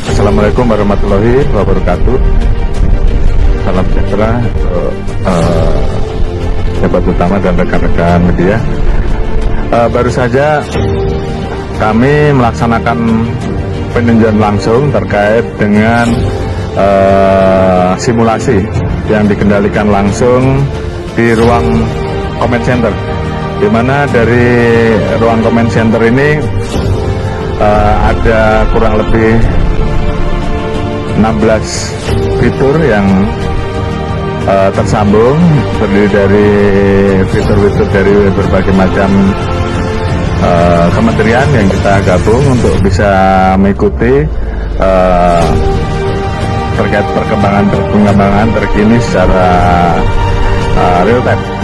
Assalamualaikum warahmatullahi wabarakatuh. Salam sejahtera untuk sahabat utama dan rekan-rekan media. Baru saja kami melaksanakan peninjauan langsung terkait dengan simulasi yang dikendalikan langsung di ruang comment center, di mana dari ruang comment center ini ada kurang lebih 16 fitur yang tersambung, terdiri dari fitur-fitur dari berbagai macam kementerian yang kita gabung untuk bisa mengikuti terkait perkembangan terkini secara real time.